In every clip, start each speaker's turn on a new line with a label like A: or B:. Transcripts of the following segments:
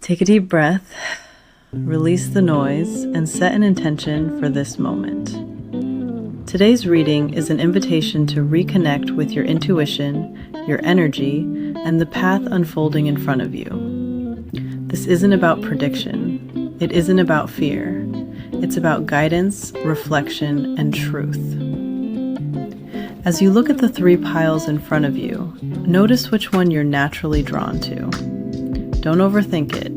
A: Take a deep breath, release the noise, and set an intention for this moment. Today's reading is an invitation to reconnect with your intuition, your energy, and the path unfolding in front of you. This isn't about prediction. It isn't about fear. It's about guidance, reflection, and truth. As you look at the 3 piles in front of you, notice which one you're naturally drawn to. Don't overthink it.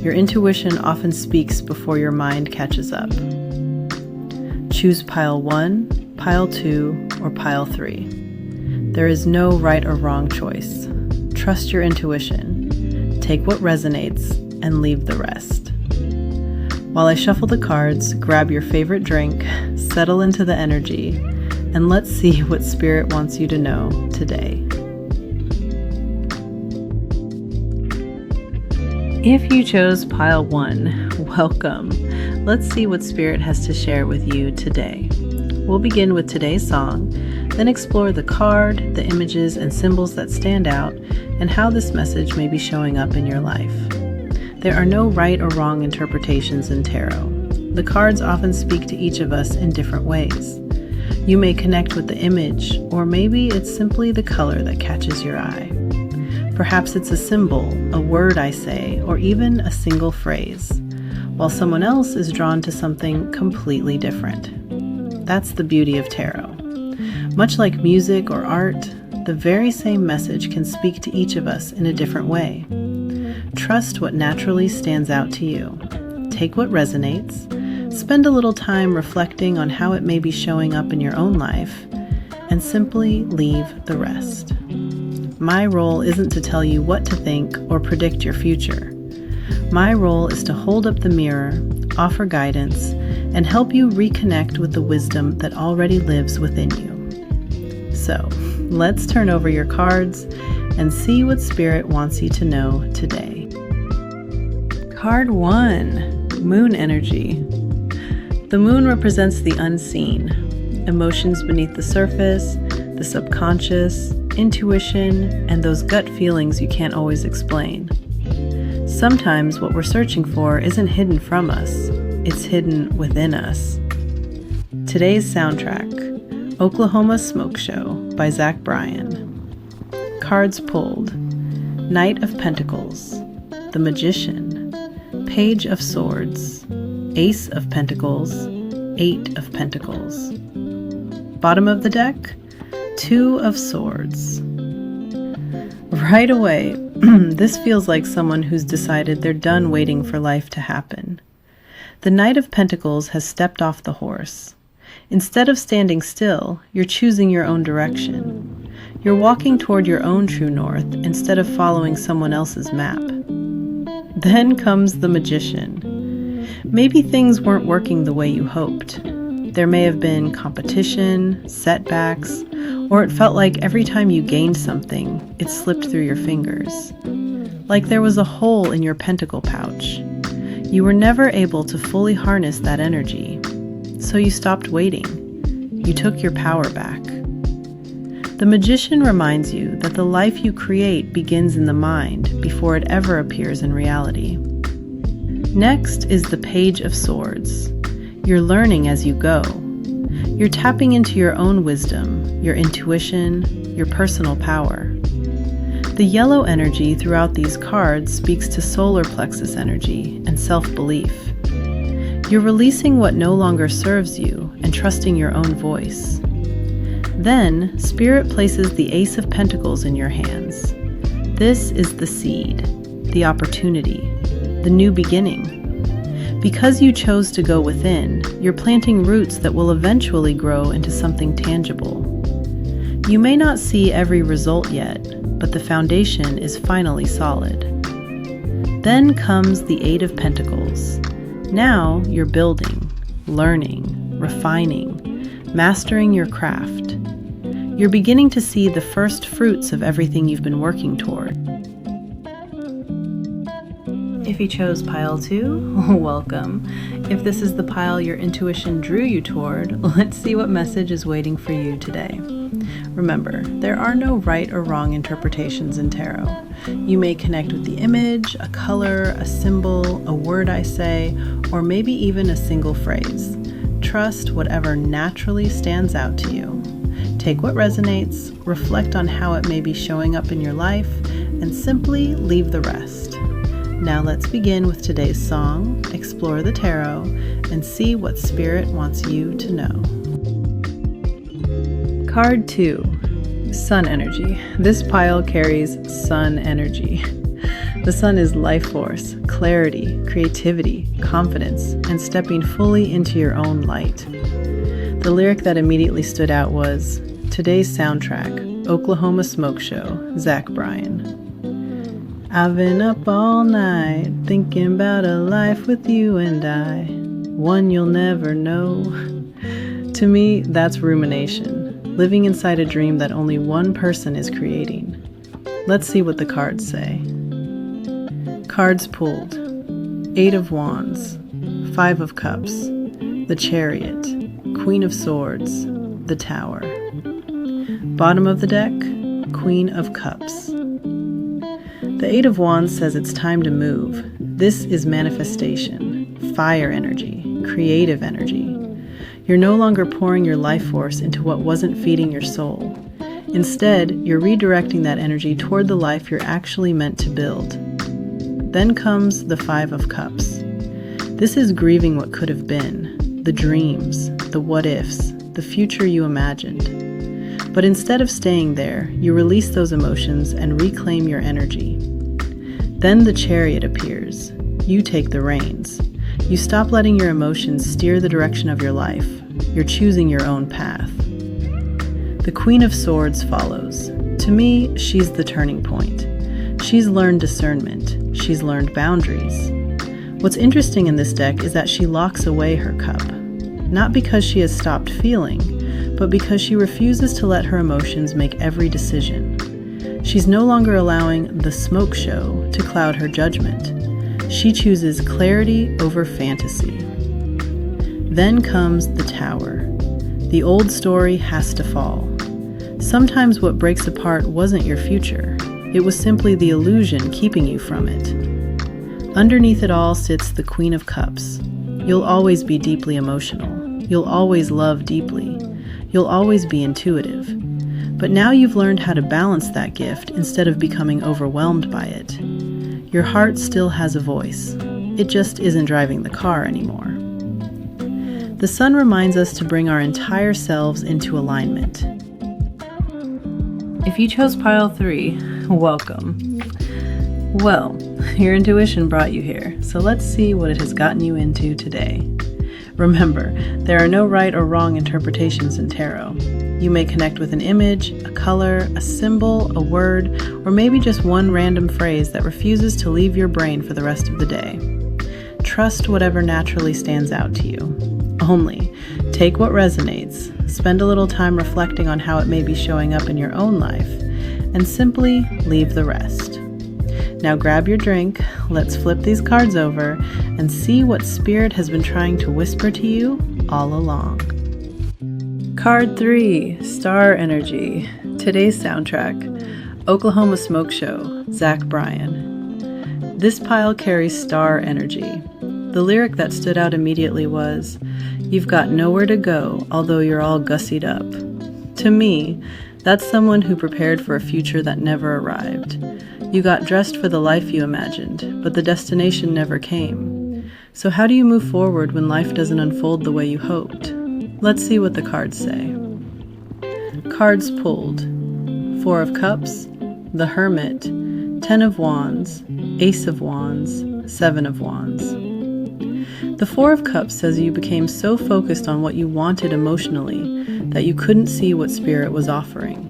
A: Your intuition often speaks before your mind catches up. Choose pile 1, pile 2, or pile 3. There is no right or wrong choice. Trust your intuition. Take what resonates and leave the rest. While I shuffle the cards, grab your favorite drink, settle into the energy, and let's see what Spirit wants you to know today. If you chose pile 1, welcome. Let's see what Spirit has to share with you today. We'll begin with today's song, then explore the card, the images and symbols that stand out, and how this message may be showing up in your life. There are no right or wrong interpretations in tarot. The cards often speak to each of us in different ways. You may connect with the image, or maybe it's simply the color that catches your eye. Perhaps it's a symbol, a word I say, or even a single phrase, while someone else is drawn to something completely different. That's the beauty of tarot. Much like music or art, the very same message can speak to each of us in a different way. Trust what naturally stands out to you. Take what resonates. Spend a little time reflecting on how it may be showing up in your own life, and simply leave the rest. My role isn't to tell you what to think or predict your future. My role is to hold up the mirror, offer guidance, and help you reconnect with the wisdom that already lives within you. So, let's turn over your cards and see what Spirit wants you to know today. Card 1, Moon Energy. The moon represents the unseen, emotions beneath the surface, the subconscious, intuition, and those gut feelings you can't always explain. Sometimes what we're searching for isn't hidden from us, it's hidden within us. Today's soundtrack, Oklahoma Smoke Show by Zach Bryan. Cards pulled: Knight of Pentacles, the Magician, Page of Swords, Ace of Pentacles, 8 of Pentacles. Bottom of the deck, 2 of Swords. Right away, this feels like someone who's decided they're done waiting for life to happen. The Knight of Pentacles has stepped off the horse. Instead of standing still, you're choosing your own direction. You're walking toward your own true north instead of following someone else's map. Then comes the Magician. Maybe things weren't working the way you hoped. There may have been competition, setbacks, or it felt like every time you gained something, it slipped through your fingers. Like there was a hole in your pentacle pouch. You were never able to fully harness that energy, so you stopped waiting. You took your power back. The Magician reminds you that the life you create begins in the mind before it ever appears in reality. Next is the Page of Swords. You're learning as you go. You're tapping into your own wisdom, your intuition, your personal power. The yellow energy throughout these cards speaks to solar plexus energy and self-belief. You're releasing what no longer serves you and trusting your own voice. Then, Spirit places the Ace of Pentacles in your hands. This is the seed, the opportunity, the new beginning. Because you chose to go within, you're planting roots that will eventually grow into something tangible. You may not see every result yet, but the foundation is finally solid. Then comes the 8 of Pentacles. Now you're building, learning, refining, mastering your craft. You're beginning to see the first fruits of everything you've been working toward. If you chose pile 2, welcome. If this is the pile your intuition drew you toward, let's see what message is waiting for you today. Remember, there are no right or wrong interpretations in tarot. You may connect with the image, a color, a symbol, a word I say, or maybe even a single phrase. Trust whatever naturally stands out to you. Take what resonates, reflect on how it may be showing up in your life, and simply leave the rest. Now let's begin with today's song, explore the tarot, and see what Spirit wants you to know. Card 2, Sun Energy. This pile carries Sun energy. The sun is life force, clarity, creativity, confidence, and stepping fully into your own light. The lyric that immediately stood out was, today's soundtrack, Oklahoma Smoke Show, Zach Bryan. I've been up all night, thinking about a life with you and I, one you'll never know. To me, that's rumination. Living inside a dream that only one person is creating. Let's see what the cards say. Cards pulled. 8 of Wands, 5 of Cups, the Chariot, Queen of Swords, the Tower. Bottom of the deck, Queen of Cups. The 8 of Wands says it's time to move. This is manifestation, fire energy, creative energy. You're no longer pouring your life force into what wasn't feeding your soul. Instead, you're redirecting that energy toward the life you're actually meant to build. Then comes the 5 of Cups. This is grieving what could have been, the dreams, the what-ifs, the future you imagined. But instead of staying there, you release those emotions and reclaim your energy. Then the Chariot appears. You take the reins. You stop letting your emotions steer the direction of your life. You're choosing your own path. The Queen of Swords follows. To me, she's the turning point. She's learned discernment. She's learned boundaries. What's interesting in this deck is that she locks away her cup. Not because she has stopped feeling, but because she refuses to let her emotions make every decision. She's no longer allowing the smoke show to cloud her judgment. She chooses clarity over fantasy. Then comes the Tower. The old story has to fall. Sometimes what breaks apart wasn't your future. It was simply the illusion keeping you from it. Underneath it all sits the Queen of Cups. You'll always be deeply emotional. You'll always love deeply. You'll always be intuitive. But now you've learned how to balance that gift instead of becoming overwhelmed by it. Your heart still has a voice. It just isn't driving the car anymore. The sun reminds us to bring our entire selves into alignment. If you chose pile 3, welcome. Well, your intuition brought you here, so let's see what it has gotten you into today. Remember, there are no right or wrong interpretations in tarot. You may connect with an image, a color, a symbol, a word, or maybe just one random phrase that refuses to leave your brain for the rest of the day. Trust whatever naturally stands out to you. Only take what resonates, spend a little time reflecting on how it may be showing up in your own life, and simply leave the rest. Now grab your drink, let's flip these cards over, and see what Spirit has been trying to whisper to you all along. Card 3, Star Energy. Today's soundtrack, Oklahoma Smoke Show, Zach Bryan. This pile carries star energy. The lyric that stood out immediately was, you've got nowhere to go, although you're all gussied up. To me, that's someone who prepared for a future that never arrived. You got dressed for the life you imagined, but the destination never came. So how do you move forward when life doesn't unfold the way you hoped? Let's see what the cards say. Cards pulled. 4 of Cups, the Hermit, 10 of Wands, Ace of Wands, 7 of Wands. The 4 of Cups says you became so focused on what you wanted emotionally that you couldn't see what Spirit was offering.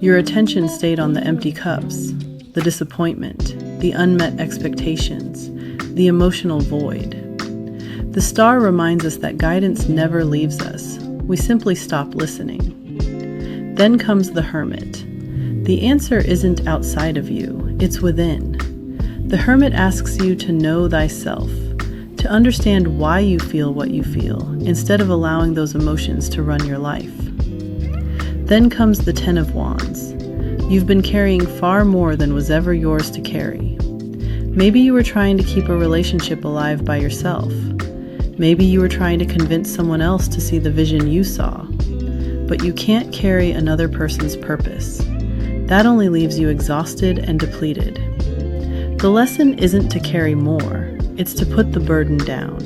A: Your attention stayed on the empty cups, the disappointment, the unmet expectations, the emotional void. The star reminds us that guidance never leaves us. We simply stop listening. Then comes the Hermit. The answer isn't outside of you, it's within. The Hermit asks you to know thyself, to understand why you feel what you feel, instead of allowing those emotions to run your life. Then comes the Ten of Wands. You've been carrying far more than was ever yours to carry. Maybe you were trying to keep a relationship alive by yourself. Maybe you were trying to convince someone else to see the vision you saw. But you can't carry another person's purpose. That only leaves you exhausted and depleted. The lesson isn't to carry more, it's to put the burden down.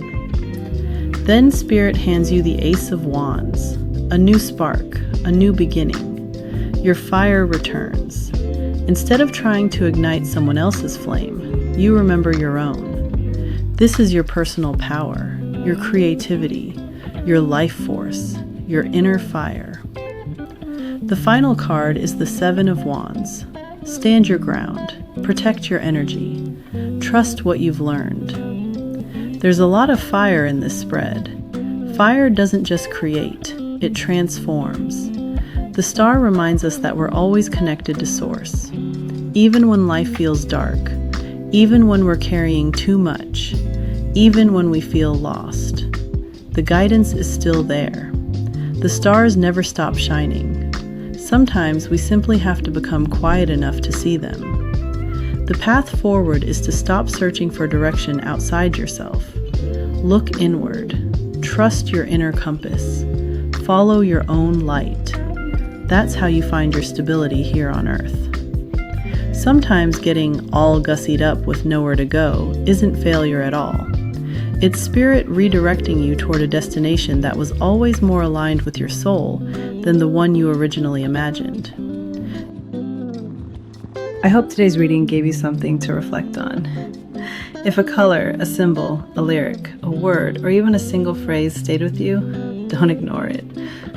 A: Then Spirit hands you the Ace of Wands, a new spark, a new beginning. Your fire returns. Instead of trying to ignite someone else's flame, you remember your own. This is your personal power, your creativity, your life force, your inner fire. The final card is the Seven of Wands. Stand your ground, protect your energy, trust what you've learned. There's a lot of fire in this spread. Fire doesn't just create, it transforms. The star reminds us that we're always connected to Source. Even when life feels dark, even when we're carrying too much, even when we feel lost, the guidance is still there. The stars never stop shining. Sometimes we simply have to become quiet enough to see them. The path forward is to stop searching for direction outside yourself. Look inward. Trust your inner compass. Follow your own light. That's how you find your stability here on Earth. Sometimes getting all gussied up with nowhere to go isn't failure at all. It's Spirit redirecting you toward a destination that was always more aligned with your soul than the one you originally imagined. I hope today's reading gave you something to reflect on. If a color, a symbol, a lyric, a word, or even a single phrase stayed with you, don't ignore it.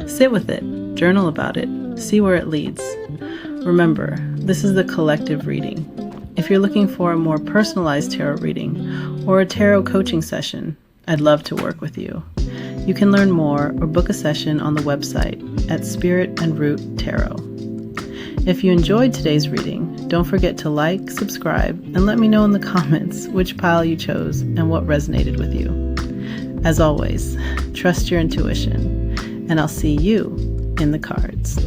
A: Sit with it, journal about it, see where it leads. Remember, this is the collective reading. If you're looking for a more personalized tarot reading or a tarot coaching session, I'd love to work with you. You can learn more or book a session on the website at Spirit and Root Tarot. If you enjoyed today's reading, don't forget to like, subscribe, and let me know in the comments which pile you chose and what resonated with you. As always, trust your intuition, and I'll see you in the cards.